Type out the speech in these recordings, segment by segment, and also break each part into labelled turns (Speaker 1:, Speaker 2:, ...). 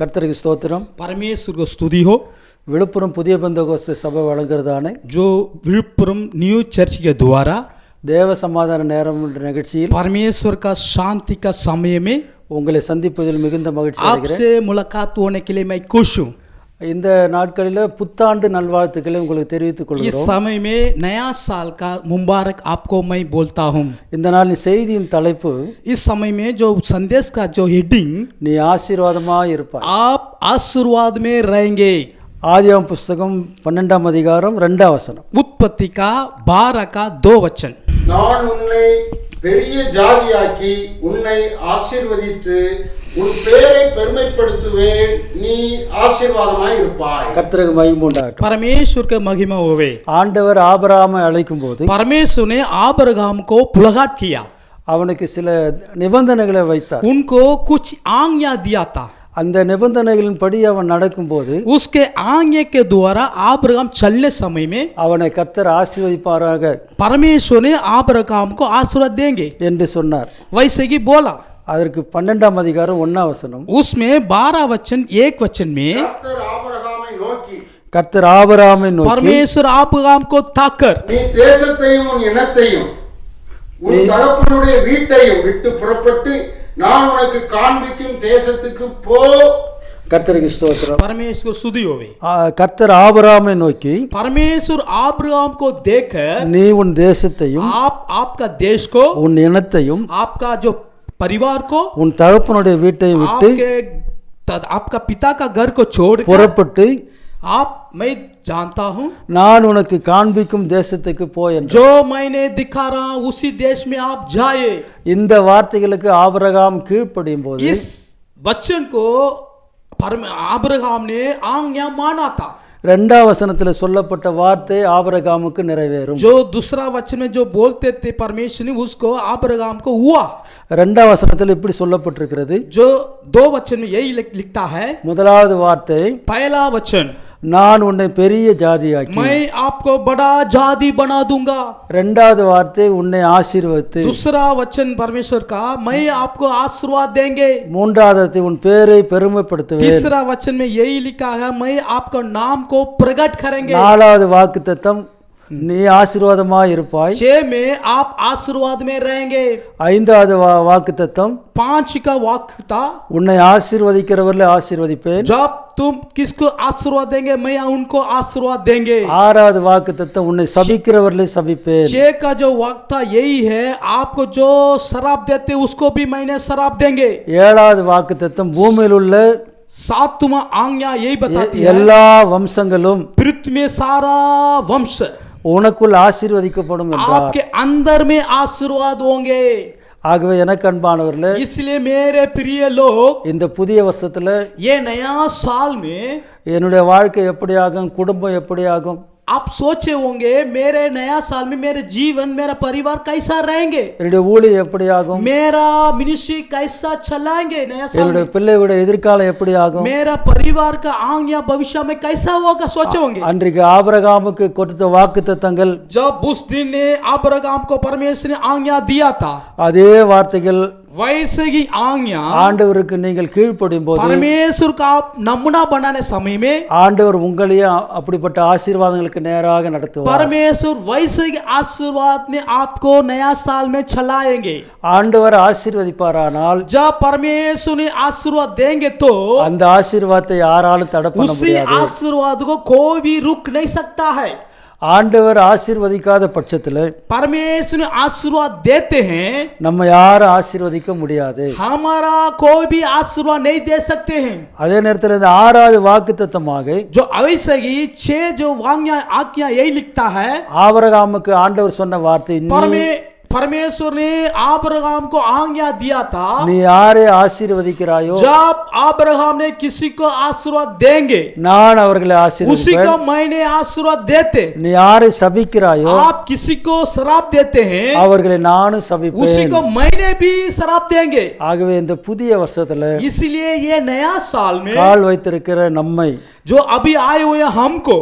Speaker 1: கர்த்தருக்கு ஸ்தோத்திரம்.
Speaker 2: परमेश्वर को स्तुति हो
Speaker 1: விழுப்புரம் புதிய பெந்தகோஸ்து சபை வழங்குறதான
Speaker 2: जो विழுப்புரம் न्यू चर्च के द्वारा
Speaker 1: தேவ சமாதான நேரம் என்ற நிகழ்ச்சியில்
Speaker 2: परमेश्वर का शांति का समय में
Speaker 1: உங்களை சந்திப்பதில் மிகுந்த மகிழ்ச்சி அடைகிறேன்.
Speaker 2: आपसे मुलाकात होने के लिए मैं खुश हूँ.
Speaker 1: இந்த நாட்களில் புத்தாண்டு நல்வாழ்த்துக்களை உங்களுக்கு தெரிவித்துக்
Speaker 2: इस
Speaker 1: கொள்கிறோம்.
Speaker 2: समय में नया साल का मुबारक आपको मैं बोलता हूँ.
Speaker 1: இந்த நாள் செய்தியின் தலைப்பு
Speaker 2: इस समय में जो संदेश का जो हेडिंग
Speaker 1: நீ ஆசீர்வாதமாய் இருப்பாய்.
Speaker 2: आप आशीर्वाद में रहेंगे.
Speaker 1: ஆதியாகமம் புஸ்தகம் 12ஆம் அதிகாரம் 2ஆம் வசனம்.
Speaker 2: उत्पत्ति का 12 का 2 वचन.
Speaker 3: நான் உன்னை பெரிய ஜாதியாக்கி உன்னை ஆசீர்வதித்து உன் பேரை பெருமைப்படுத்துவேன், நீ ஆசீர்வாதமாய் இருப்பாய்.
Speaker 1: கர்த்தருக்கு மகிமை உண்டாகட்டும்.
Speaker 2: परमेश्वर के महिमा होवे.
Speaker 1: ஆண்டவர் ஆபிரகாமை அழைக்கும் போது
Speaker 2: परमेश्वर ने अब्राहम को पुलगात किया,
Speaker 1: அவனுக்கு சில நிபந்தனைகளை வைத்தார்.
Speaker 2: उनको कुछ आज्ञा दिया था.
Speaker 1: அந்த நிபந்தனைகளின்படி அவன் நடக்கும்போது
Speaker 2: उसके आज्ञा के द्वारा अब्राहम चलने समय में
Speaker 1: அவனை கர்த்தர் ஆசீர்வதிப்பாராக
Speaker 2: परमेश्वर ने अब्राहम को आशीर्वाद देंगे
Speaker 1: என்று சொன்னார்.
Speaker 2: वैसे ही बोला.
Speaker 1: அதற்கு 12ஆம் அதிகாரம் 1ஆம் வசனம்.
Speaker 2: उसमें 12 वचन 1 वचन में
Speaker 3: கர்த்தர் ஆபிரகாமை நோக்கி,
Speaker 1: கர்த்தர் ஆபிரகாமை நோக்கி
Speaker 2: परमेश्वर अब्राहम को ताकर
Speaker 3: நீ தேசத்தையும் உன் இனத்தையும் உன் தகப்பனுடைய வீட்டையும் விட்டு புறப்பட்டு நான் உனக்கு காண்பிக்கும் தேசத்துக்கு போ.
Speaker 1: கர்த்தருக்கு ஸ்தோத்திரம்.
Speaker 2: परमेश्वर को स्तुति होवे.
Speaker 1: கர்த்தர் ஆபிரகாமை நோக்கி
Speaker 2: परमेश्वर अब्राहम को देखकर
Speaker 1: நீ உன் தேசத்தையும்
Speaker 2: आपका देश को,
Speaker 1: உன் இனத்தையும்
Speaker 2: आपका जो परिवार को,
Speaker 1: உன் தகப்பனுடைய வீட்டையும் விட்டு
Speaker 2: आपका पिता का घर को छोड़
Speaker 1: புறப்பட்டு
Speaker 2: मैं जानता हूँ
Speaker 1: நான் உனக்கு காண்பிக்கும் தேசத்துக்கு போ என்று.
Speaker 2: जो मैंने दिखा रहा हूँ उसी देश में आप जाए.
Speaker 1: இந்த வார்த்தைகளுக்கு ஆபிரகாம் கீழ்ப்படியும் போது
Speaker 2: इस वचन को अब्राहम ने आज्ञा माना था.
Speaker 1: 2ஆம் வசனத்தில் சொல்லப்பட்ட வார்த்தை ஆபிரகாமுக்கு நிறைவேறும்.
Speaker 2: जो दूसरा वचन में जो बोलते थे परमेश्वर ने उसको अब्राहम को हुआ.
Speaker 1: 2ஆம் வசனத்தில் இப்படி சொல்லப்பட்டிருக்கிறது.
Speaker 2: जो 2 वचन में यही लिखता है.
Speaker 1: முதலாவது வார்த்தை
Speaker 2: पहला वचन,
Speaker 1: நான் உன்னை பெரிய ஜாதியாக்கி.
Speaker 2: मैं आपको बड़ा जाति बना दूंगा.
Speaker 1: 2வது வார்த்தை உன்னை ஆசீர்வதித்து.
Speaker 2: दूसरा वचन परमेश्वर का, मैं आपको आशीर्वाद देंगे.
Speaker 1: 3வது உன் பேரை பெருமைப்படுத்துவேன்.
Speaker 2: तीसरा वचन में यही लिखा है, मैं आपका नाम को प्रकट करेंगे.
Speaker 1: 4வது வாக்குத்தத்தம் நீ ஆசீர்வாதமாய் இருப்பாய்.
Speaker 2: 6 में आप आशीर्वाद में रहेंगे.
Speaker 1: 5வது வாக்குத்தத்தம்
Speaker 2: 5 का वाक्य था,
Speaker 1: உன்னை ஆசீர்வதிக்கிறவர்களை ஆசீர்வதிப்பேன்.
Speaker 2: जब तुम किसको आशीर्वाद देंगे मैं उनको आशीर्वाद देंगे.
Speaker 1: 6வது வாக்குத்தத்தம் உன்னை சபிக்கிறவர்களை சபிப்பேன்.
Speaker 2: 6 का जो वाक्य था यही है, आपको जो शराब देते उसको भी मैंने शराब देंगे.
Speaker 1: 7வது வாக்குத்தத்தம் பூமியில் உள்ள
Speaker 2: 7वां आज्ञा यही बताती है,
Speaker 1: எல்லா வம்சங்களும்
Speaker 2: पृथ्वी में सारा वंश
Speaker 1: உனக்குள் ஆசீர்வதிக்கப்படும் என்றார்.
Speaker 2: आपके अंदर में आशीर्वाद होंगे.
Speaker 1: ஆகவே எனக்கு அன்பானவர்களே,
Speaker 2: इसलिए मेरे प्रिय लोग,
Speaker 1: இந்த புதிய வருஷத்துல
Speaker 2: ये नया साल में
Speaker 1: என்னுடைய வாழ்க்கை எப்படி ஆகும், குடும்பம் எப்படி ஆகும்,
Speaker 2: आप सोचे होंगे मेरे नया साल में मेरे जीवन, मेरा परिवार कैसा रहेंगे,
Speaker 1: என்னுடைய ஊழியம் எப்படி ஆகும்,
Speaker 2: मेरा मिनिस्ट्री कैसा चलाएंगे नया साल
Speaker 1: என்னுடைய
Speaker 2: में,
Speaker 1: பிள்ளைகளுடைய எதிர்காலம் எப்படி ஆகும்.
Speaker 2: मेरा परिवार का आज्ञा भविष्य में कैसा होगा सोचे होंगे.
Speaker 1: அன்றைக்கு ஆபிரகாமுக்கு கொடுத்த வாக்குத்தத்தங்கள்,
Speaker 2: जब उस दिन ने अब्राहम को परमेश्वर ने आज्ञा दिया था,
Speaker 1: அதே வார்த்தைகள்
Speaker 2: वैसे ही आज्ञा
Speaker 1: ஆண்டவருக்கு நீங்கள் கீழ்ப்படியும் போது
Speaker 2: परमेश्वर का आप नमूना बनाने समय में
Speaker 1: ஆண்டவர் உங்களையும் அப்படிப்பட்ட ஆசீர்வாதங்களுக்கு நேராக நடத்துவார்.
Speaker 2: परमेश्वर वैसे ही आशीर्वाद में आपको नया साल में चलाएंगे.
Speaker 1: ஆண்டவர் ஆசீர்வதிப்பாரானால்
Speaker 2: जब परमेश्वर ने आशीर्वाद देंगे तो
Speaker 1: அந்த ஆசீர்வாதத்தை யாராலும் தடை பண்ண
Speaker 2: उसी
Speaker 1: முடியாது.
Speaker 2: आशीर्वाद को कोई भी रुक नहीं सकता है.
Speaker 1: ஆண்டவர் ஆசீர்வதிக்காத பட்சத்தில்
Speaker 2: परमेश्वर ने आशीर्वाद देते हैं,
Speaker 1: நம்ம யாரும் ஆசீர்வதிக்க முடியாது.
Speaker 2: हमारा कोई भी आशीर्वाद नहीं दे सकते हैं.
Speaker 1: அதே நேரத்தில் இந்த 6வது வாக்குத்தத்தமாக
Speaker 2: जो ऐसे ही 6 जो आज्ञा यही लिखता है,
Speaker 1: ஆபிரகாமுக்கு ஆண்டவர் சொன்ன வார்த்தை,
Speaker 2: परमेश्वर ने अब्राहम को आज्ञा दिया था,
Speaker 1: நீ யாரை ஆசீர்வதிக்கிறாயோ
Speaker 2: जब अब्राहम ने किसी को आशीर्वाद देंगे
Speaker 1: நான் அவர்களை
Speaker 2: उसी
Speaker 1: ஆசீர்வதிப்பேன்.
Speaker 2: को मैंने आशीर्वाद देते.
Speaker 1: நீ யாரை சபிக்கிறாயோ
Speaker 2: आप किसी को शराब देते हैं,
Speaker 1: அவர்களை நானும்
Speaker 2: उसी
Speaker 1: சபிப்பேன்.
Speaker 2: को मैंने भी शराब देंगे.
Speaker 1: ஆகவே இந்த புதிய வருஷத்துல
Speaker 2: इसलिए ये नया साल में
Speaker 1: கால் வைத்திருக்கிற நம்மை
Speaker 2: जो अभी आए हुए हमको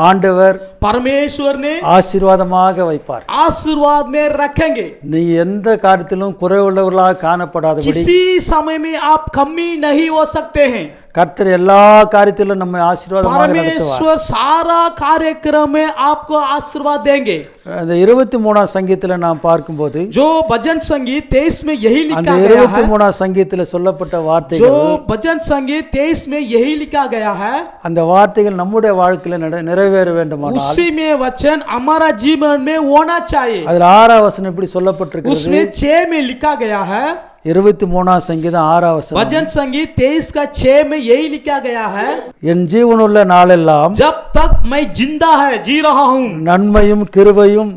Speaker 1: ஆண்டவர்
Speaker 2: परमेश्वर ने
Speaker 1: ஆசீர்வாதமாக வைப்பார்.
Speaker 2: आशीर्वाद में रखेंगे.
Speaker 1: நீ எந்த காரியத்திலும் குறைவுள்ளவர்களாக காணப்படாதபடி
Speaker 2: किसी समय में आप कमी नहीं हो सकते हैं.
Speaker 1: கர்த்தர் எல்லா காரியத்திலும் நம்மை ஆசீர்வாதமாக நடத்துவார்.
Speaker 2: परमेश्वर सारा कार्यक्रम में आपको आशीर्वाद देंगे.
Speaker 1: அந்த 23ஆம் சங்கீதத்துல நாம் பார்க்கும்போது
Speaker 2: जो भजन संगीत 23 में यही
Speaker 1: அந்த
Speaker 2: लिखा गया है.
Speaker 1: 23ஆம் சங்கீதத்துல சொல்லப்பட்ட
Speaker 2: जो
Speaker 1: வார்த்தைகள்
Speaker 2: भजन संगीत 23 में यही लिखा गया है.
Speaker 1: அந்த வார்த்தைகள் நம்முடைய வாழ்க்கையில நிறைவேற வேண்டுமானால்
Speaker 2: उसी में वचन हमारा जीवन में होना चाहिए.
Speaker 1: அதுல 6ஆம் வசனம் இப்படி சொல்லப்பட்டிருக்கிறது.
Speaker 2: उसमें 6 में लिखा गया है.
Speaker 1: 23ஆம் சங்கீதம் 6ஆம் வசனம்,
Speaker 2: भजन संगीत 23 का 6 में यही लिखा गया है.
Speaker 1: என் ஜீவனுள்ள நாளெல்லாம்
Speaker 2: जब तक मैं जिंदा है जी रहा हूँ
Speaker 1: நன்மையும் கிருபையும்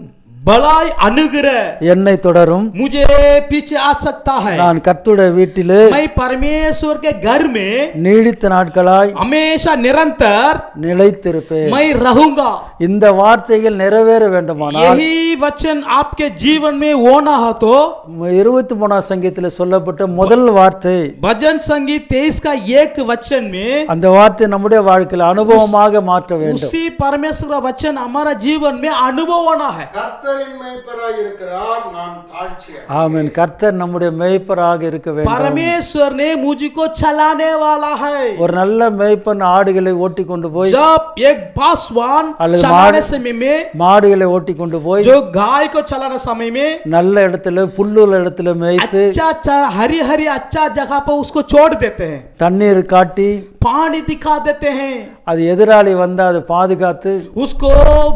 Speaker 2: भलाई अनुग्रह
Speaker 1: என்னை தொடரும்.
Speaker 2: मुझे पीछे आ सकता है.
Speaker 1: நான் கர்த்தருடைய வீட்டிலே
Speaker 2: मैं परमेश्वर के घर में
Speaker 1: நீடித்த நாட்களாய்
Speaker 2: हमेशा निरंतर
Speaker 1: நிலைத்திருப்பேன்.
Speaker 2: मैं रहूंगा.
Speaker 1: இந்த வார்த்தைகள் நிறைவேற வேண்டுமானால்
Speaker 2: यही वचन आपके जीवन में होना हो तो
Speaker 1: 23ஆம் சங்கீதத்தில் சொல்லப்பட்ட முதல் வார்த்தை,
Speaker 2: भजन संगीत 23 का एक वचन में
Speaker 1: அந்த வார்த்தை நம்முடைய வாழ்க்கையில் அனுபவமாக மாற்ற வேண்டும்.
Speaker 2: उसी परमेश्वर का वचन हमारा जीवन में अनुभव होना है.
Speaker 3: கர்த்தரின் மேய்ப்பராய் இருக்கிறார், நான் தாழ்ச்சியா.
Speaker 1: ஆமென். கர்த்தர் நம்முடைய மேய்ப்பராக இருக்க வேண்டும்.
Speaker 2: परमेश्वर ने मुझको चलाने वाला है.
Speaker 1: ஒரு நல்ல மேய்ப்பன் ஆடுகளை ஓட்டி கொண்டு போய்
Speaker 2: जब एक पासवान
Speaker 1: அல்லது
Speaker 2: चलाने समय में
Speaker 1: மாடுகளை ஓட்டி கொண்டு போய்
Speaker 2: जो गाय को चलाने समय में
Speaker 1: நல்ல இடத்துல புல்லுள்ள இடத்துல மேய்த்து
Speaker 2: अच्छा हरी हरी अच्छा जगह पर उसको छोड़ देते हैं.
Speaker 1: தண்ணீர் காட்டி
Speaker 2: पानी दिखा देते हैं.
Speaker 1: அது எதிராளி வந்தா அதை பாதுகாத்து
Speaker 2: उसको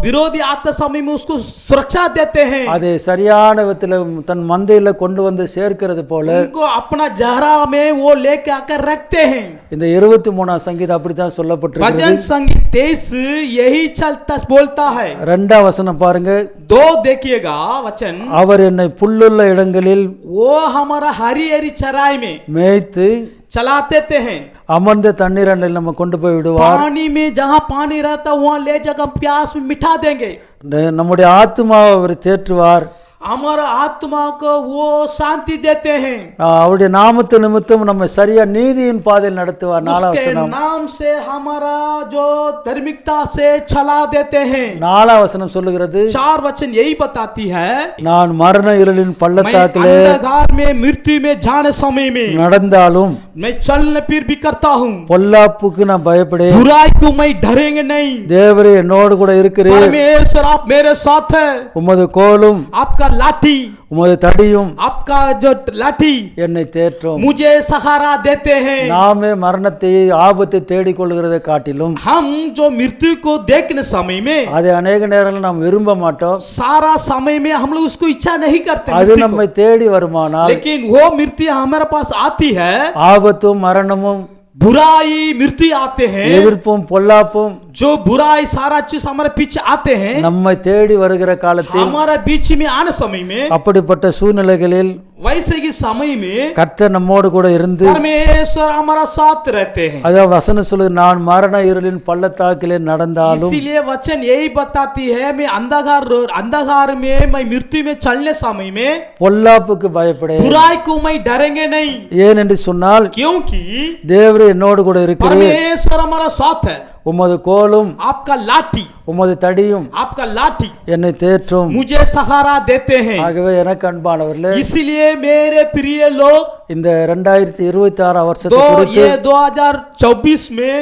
Speaker 2: विरोधी आते समय में उसको सुरक्षा देते हैं.
Speaker 1: அதை சரியான விதத்துல தன் மந்தையில கொண்டு வந்து சேர்க்கிறது போல
Speaker 2: उनको अपना जहरा में वो लेके आकर रखते हैं.
Speaker 1: இந்த 23ஆம் சங்கீதம் அப்படித்தான்
Speaker 2: भजन
Speaker 1: சொல்லப்பட்டிருக்கிறது.
Speaker 2: संगीत 23 यही चलता बोलता है.
Speaker 1: 2ஆம் வசனம் பாருங்க.
Speaker 2: 2 देखिएगा वचन,
Speaker 1: அவர் என்னை புல்லுள்ள இடங்களில்
Speaker 2: वो हमारा हरी हरी चराई में
Speaker 1: மேய்த்து
Speaker 2: चलाते हैं.
Speaker 1: அமர்ந்த தண்ணீர் அண்டையில் நம்ம கொண்டு போய் விடுவார்.
Speaker 2: पानी में जहाँ पानी रहता वहाँ ले जाकर प्यास में मिठा देंगे.
Speaker 1: நம்முடைய ஆத்துமாவை அவர் தேற்றுவார்.
Speaker 2: हमारा आत्मा को वो शांति देते हैं.
Speaker 1: அவருடைய நாமத்து நிமித்தம் நம்ம சரியா நீதியின் பாதையில் நடத்துவார். 4ஆம்
Speaker 2: उसके
Speaker 1: வசனம்,
Speaker 2: नाम से हमारा जो धार्मिकता से चला देते हैं.
Speaker 1: 4ஆம் வசனம் சொல்லுகிறது,
Speaker 2: 4 वचन यही बताती है,
Speaker 1: நான் மரண இருளின்
Speaker 2: मैं
Speaker 1: பள்ளத்தாக்கிலே
Speaker 2: अंधकार में मृत्यु में जाने समय में
Speaker 1: நடந்தாலும்
Speaker 2: मैं चलने फिर भी करता हूँ,
Speaker 1: பொல்லாப்புக்கு நான் பயப்படேன்.
Speaker 2: बुराई को मैं डरेंगे नहीं.
Speaker 1: தேவரே என்னோடு கூட இருக்கிறீர்.
Speaker 2: परमेश्वर आप मेरे साथ है.
Speaker 1: உமது கோலும்
Speaker 2: आपका लाठी,
Speaker 1: உமது தடியும்
Speaker 2: आपका जो लाठी
Speaker 1: என்னை தேற்றும்.
Speaker 2: मुझे सहारा देते हैं.
Speaker 1: நாமே மரணத்தை ஆபத்தை தேடிக் கொள்கிறதை காட்டிலும்
Speaker 2: हम जो मृत्यु को देखने समय में
Speaker 1: அதை அநேக நேரங்களில் நாம் விரும்ப மாட்டோம்.
Speaker 2: सारा समय में हम लोग उसको इच्छा नहीं करते
Speaker 1: அது
Speaker 2: मृत्यु को.
Speaker 1: நம்மை தேடி வருமானால்
Speaker 2: लेकिन वो मृत्यु हमारे पास आती है,
Speaker 1: ஆபத்தும் மரணமும்
Speaker 2: बुराई मृत्यु आते हैं,
Speaker 1: எதிர்ப்பும் பொல்லாப்பும்
Speaker 2: जो बुराई सारा चीज हमारे पीछे आते हैं,
Speaker 1: நம்மை தேடி வருகிற காலத்தில்
Speaker 2: हमारे बीच में आने समय में,
Speaker 1: அப்படிப்பட்ட சூழ்நிலைகளில்
Speaker 2: वैसे की समय में
Speaker 1: கர்த்தர் நம்மோடு கூட இருந்து
Speaker 2: परमेश्वर हमारा साथ रहते हैं.
Speaker 1: அதாவது வசனம் சொல்லுது, நான் மரண இருளின் பள்ளத்தாக்கிலே நடந்தாலும்
Speaker 2: इसीलिए वचन यही बताती है, मैं अंधकार में मैं मृत्यु में चलने समय में
Speaker 1: பொல்லாப்புக்கு பயப்படேன்.
Speaker 2: बुराई को मैं डरेंगे नहीं.
Speaker 1: ஏன் என்று சொன்னால்
Speaker 2: क्योंकि
Speaker 1: தேவரே என்னோடு கூட இருக்கிறீர்.
Speaker 2: परमेश्वर हमारा साथ है.
Speaker 1: உமது கோலும்
Speaker 2: आपका लाठी,
Speaker 1: உமது தடியும்
Speaker 2: आपका लाठी
Speaker 1: என்னை தேற்றும்.
Speaker 2: मुझे सहारा देते हैं.
Speaker 1: ஆகவே எனக்கு அன்பானவர்களே,
Speaker 2: इसलिए मेरे प्रिय लोग,
Speaker 1: இந்த 2026 வருஷத்தை
Speaker 2: तो
Speaker 1: குறித்து
Speaker 2: ये 2024 में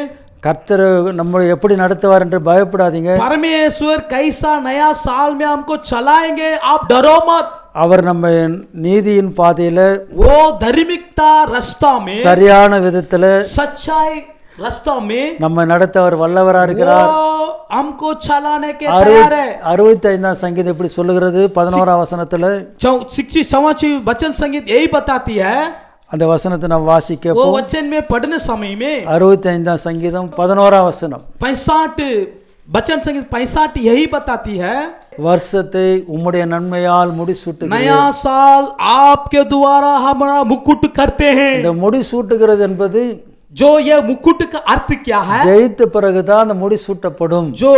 Speaker 1: கர்த்தர் நம்மளை எப்படி நடத்துவார் என்று பயப்படாதீங்க.
Speaker 2: परमेश्वर कैसा नया साल में हमको चलाएंगे, आप डरो मत.
Speaker 1: அவர் நம்ம நீதியின் பாதையில
Speaker 2: वो धार्मिकता रास्ता में,
Speaker 1: சரியான விதத்துல
Speaker 2: सच्चाई रास्ता में
Speaker 1: நம்ம நடத்த அவர் வல்லவரா இருக்கிறார்.
Speaker 2: वो हमको चलाने के तैयार है.
Speaker 1: 65ஆம் சங்கீதம் இப்படி சொல்லுகிறது 11ஆம் வசனத்துல.
Speaker 2: 66 वचन संगीत यही बताती है.
Speaker 1: அந்த வசனத்தை நாம் வாசிக்க
Speaker 2: वो वचन में पढ़ने समय में
Speaker 1: 65ஆம் சங்கீதம் 11ஆம் வசனம்,
Speaker 2: 65 वचन संगीत 65 यही बताती है,
Speaker 1: வருஷத்தை உம்முடைய நன்மையால் முடிசூட்டுகிறேன்.
Speaker 2: नया साल आपके द्वारा हमारा मुकुट करते हैं.
Speaker 1: இந்த முடிசூட்டுகிறது என்பது
Speaker 2: जो ये मुकुट का अर्थ क्या है?
Speaker 1: ஜெயித்த பிறகுதான் அந்த முடிசூட்டப்படும்.
Speaker 2: जो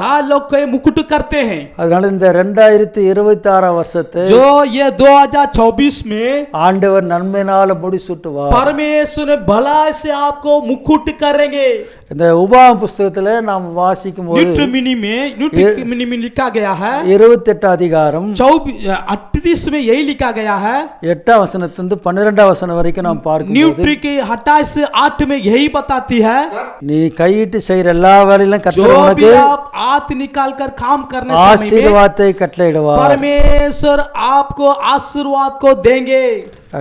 Speaker 2: राज लोग को मुकुट करते हैं.
Speaker 1: அதனால இந்த 2026 வருஷத்தை
Speaker 2: जो ये 2024 में
Speaker 1: ஆண்டவர் நன்மையினால முடிசூட்டுவார்.
Speaker 2: परमेश्वर भलाई से आपको मुकुट करेंगे.
Speaker 1: இந்த உபாகம புஸ்தகத்துல நாம் வாசிக்கும் போது
Speaker 2: न्यूट्रिमिनी में लिखा गया है,
Speaker 1: 28 அதிகாரம்
Speaker 2: 38 में यही लिखा गया है.
Speaker 1: 8ஆம் வசனத்திலிருந்து 12ஆம் வசனம் வரைக்கும் நாம் பார்க்கும்போது
Speaker 2: न्यूट्री के 28 से 8 8 में यही बताती है,
Speaker 1: நீ கையிட்டு செய்யற எல்லா வேலையிலும்
Speaker 2: जो
Speaker 1: கர்த்தர்
Speaker 2: भी
Speaker 1: உனக்கு
Speaker 2: आप हाथ निकाल कर काम करने समय में
Speaker 1: ஆசீர்வாதத்தை கட்டளையிடுவார்.
Speaker 2: परमेश्वर आपको आशीर्वाद को देंगे.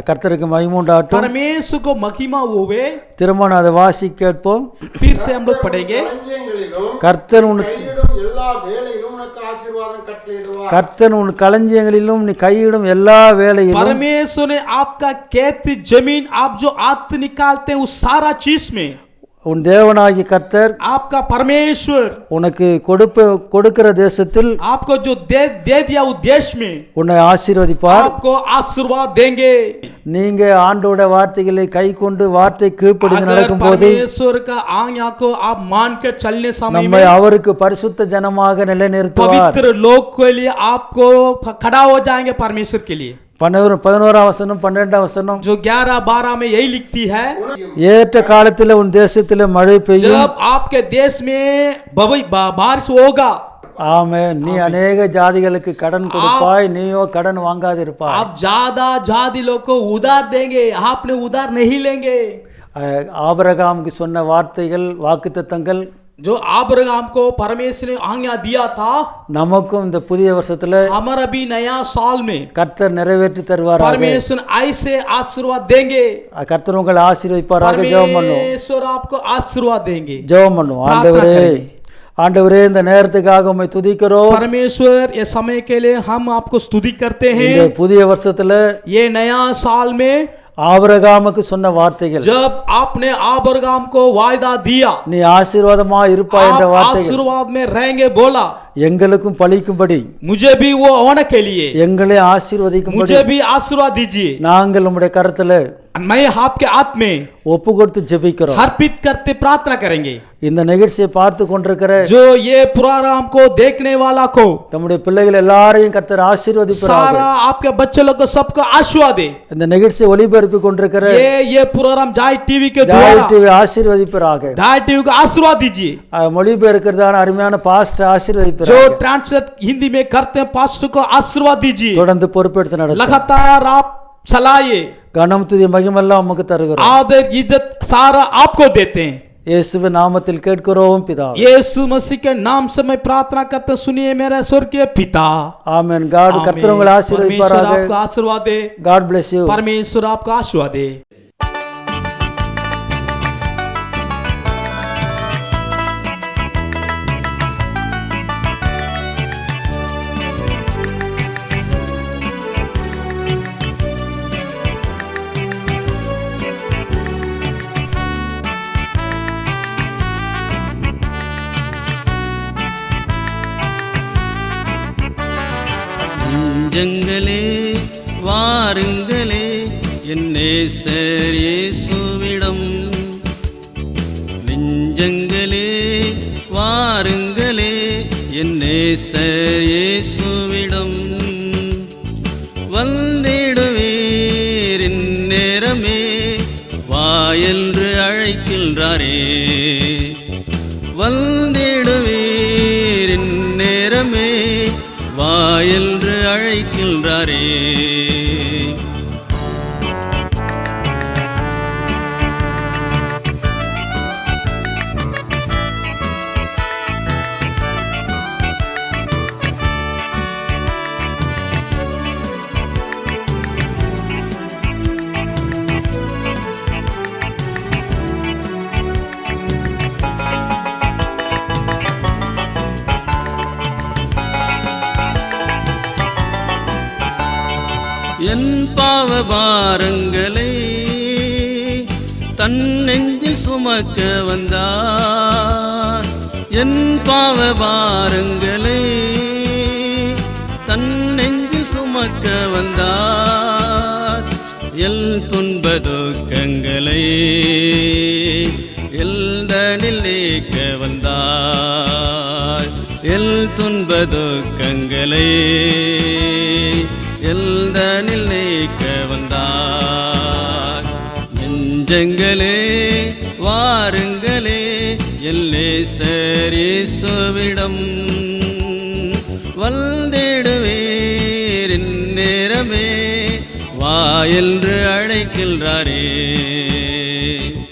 Speaker 1: கர்த்தருக்கு மகிமை உண்டாகட்டும்.
Speaker 2: परमेश्वर को महिमा होवे.
Speaker 1: திரும்ப நான் அதை வாசி கேட்போம்.
Speaker 2: फिर से हम लोग पढ़ेंगे.
Speaker 3: களஞ்சியங்களிலும்
Speaker 1: கர்த்தர் உனக்கு
Speaker 3: கையிடும் எல்லா வேலையிலும் உனக்கு ஆசீர்வாதம் கட்டளையிடுவார்.
Speaker 1: கர்த்தர் உன் களஞ்சியங்களிலும் நீ கையிடும் எல்லா வேலையிலும்
Speaker 2: परमेश्वर ने आपका खेत जमीन आप जो हाथ निकालते हैं उस सारा चीज में
Speaker 1: உன் தேவனாகிய கர்த்தர்
Speaker 2: आपका परमेश्वर
Speaker 1: உனக்கு கொடுக்கிற தேசத்தில்
Speaker 2: आपको जो दे दिया उस देश में
Speaker 1: உன்னை ஆசீர்வதிப்பார்.
Speaker 2: आपको आशीर्वाद देंगे.
Speaker 1: நீங்க ஆண்டோட வார்த்தைகளை கை கொண்டு வார்த்தை கீழ்ப்படிந்து
Speaker 2: अगर
Speaker 1: நடக்கும்போது
Speaker 2: परमेश्वर का आज्ञा को आप मान के चलने समय
Speaker 1: நம்மை
Speaker 2: में
Speaker 1: அவருக்கு பரிசுத்த ஜனமாக நிலைநிறுத்துவார்.
Speaker 2: पवित्र लोग के लिए आपको खड़ा हो जाएंगे परमेश्वर के लिए.
Speaker 1: 11ஆம் வசனம் 12ஆம் வசனம்
Speaker 2: जो 11-12 में यही लिखती है,
Speaker 1: ஏற்ற காலத்தில் உன் தேசத்தில் மழை பெய்யும்.
Speaker 2: जब आपके देश में बारिश होगा.
Speaker 1: ஆமென். நீ अनेक ஜாதிகளுக்கு கடன் கொடுப்பாய், நீயோ கடன் வாங்காதிருப்பாய்.
Speaker 2: आप ज्यादा जाति लोग को उधार देंगे, आपने उधार नहीं लेंगे.
Speaker 1: ஆபிரகாமுக்கு சொன்ன வார்த்தைகள் வாக்குத்தத்தங்கள்
Speaker 2: जो अब्राहम को परमेश्वर ने आज्ञा दिया था,
Speaker 1: நமக்கும் இந்த புதிய வருஷத்துல
Speaker 2: हमारा भी नया साल में
Speaker 1: கர்த்தர் நிறைவேற்றி தருவாராக.
Speaker 2: परमेश्वर ऐसे आशीर्वाद देंगे.
Speaker 1: கர்த்தர் உங்களை ஆசீர்வதிப்பாராக. ஜெபம் பண்ணுவோம்.
Speaker 2: परमेश्वर आपको आशीर्वाद देंगे.
Speaker 1: ஜெபம் பண்ணுவோம்.
Speaker 2: प्रार्थना
Speaker 1: ஆண்டவரே,
Speaker 2: करेंगे.
Speaker 1: ஆண்டவரே, இந்த நேரத்துக்காக உம்மை துதிக்கிறோம்.
Speaker 2: परमेश्वर ये समय के लिए हम आपको स्तुति करते हैं.
Speaker 1: இந்த புதிய வருஷத்துல
Speaker 2: ये नया साल में
Speaker 1: ஆபிரகாமுக்கு சொன்ன வார்த்தைகள்,
Speaker 2: जब आपने अब्राहम को वायदा दिया
Speaker 1: நீ ஆசீர்வாதமா இருப்பாய் என்ற
Speaker 2: आप
Speaker 1: வார்த்தைகள்
Speaker 2: आशीर्वाद में रहेंगे बोला,
Speaker 1: எங்களுக்கும் பலிக்கும்படி,
Speaker 2: मुझे भी वो होने के लिए
Speaker 1: எங்களை ஆசீர்வதிக்கும்படி
Speaker 2: मुझे भी आशीर्वाद दीजिए.
Speaker 1: நாங்கள் உம்முடைய கரத்துல
Speaker 2: मैं आपके हाथ में
Speaker 1: ஒப்பு கொடுத்து ஜெபிக்கிறோம்.
Speaker 2: अर्पित करते प्रार्थना करेंगे.
Speaker 1: இந்த நிகழ்ச்சியை பார்த்து கொண்டிருக்கிற
Speaker 2: जो ये प्रोग्राम को देखने वाला को
Speaker 1: தம்முடைய பிள்ளைகள் எல்லாரையும் கர்த்தர் ஆசீர்வதிப்பாராக.
Speaker 2: सारा आपके बच्चे लोग को सबको आशीर्वाद दे.
Speaker 1: இந்த நிகழ்ச்சியை ஒளிபரப்பி கொண்டிருக்கிற
Speaker 2: ये प्रोग्राम जाय टीवी के
Speaker 1: ஜாய்
Speaker 2: द्वारा
Speaker 1: டிவி ஆசீர்வதிப்பாராக.
Speaker 2: जाय टीवी को आशीर्वाद दीजिए.
Speaker 1: மொழிபெயர்க்கிறதான அருமையான பாஸ்டர்
Speaker 2: जो
Speaker 1: ஆசீர்வதிப்பாராக.
Speaker 2: ट्रांसलेट हिंदी में करते हैं पास्टर को आशीर्वाद दीजिए.
Speaker 1: தொடர்ந்து பொறுப்பெடுத்து நடத்தும்.
Speaker 2: लगातार आप चलाइए.
Speaker 1: கனம் துதி மகிமெல்லாம் உமக்கு தருகிறோம்.
Speaker 2: आदर इज्जत सारा आपको देते हैं.
Speaker 1: இயேசுவின் நாமத்தில் கேட்கிறோம் பிதாவே.
Speaker 2: यीशु मसीह के नाम से मैं प्रार्थना करते सुनिए मेरे स्वर्गीय पिता.
Speaker 1: ஆமென். காட்
Speaker 2: आमीन.
Speaker 1: கர்த்தர் உங்களை
Speaker 2: परमेश्वर
Speaker 1: ஆசீர்வதிப்பாராக.
Speaker 2: आपको आशीर्वाद दे.
Speaker 1: God bless you.
Speaker 2: परमेश्वर आपको आशीर्वाद दे.
Speaker 4: நெஞ்சங்களே வாருங்களே என் நேசர் இயேசுவிடம். நெஞ்சங்களே வாருங்களே என் நேசர் இயேசுவிடம். வந்திடுவீர் இந்நேரமே வா என்று அழைக்கின்றாரே. வந்திடுவீர் இந்நேரமே வா என்று அழைக்கின்றாரே. என் பாவ பாரங்களை தன் நெஞ்சில் சுமக்க வந்தார். என் பாவ பாரங்களை தன் நெஞ்சில் சுமக்க வந்தார். எல் துன்ப துக்கங்களை எல்தனில் நீக்க வந்தார். எல் துன்ப துக்கங்களை எல்தனில் நீக்க வந்தார். நெஞ்சங்களே வாருங்களே என் நேசர் இயேசுவிடம். வந்திடுவீர் இந்நேரமே வா என்று அழைக்கின்றாரே.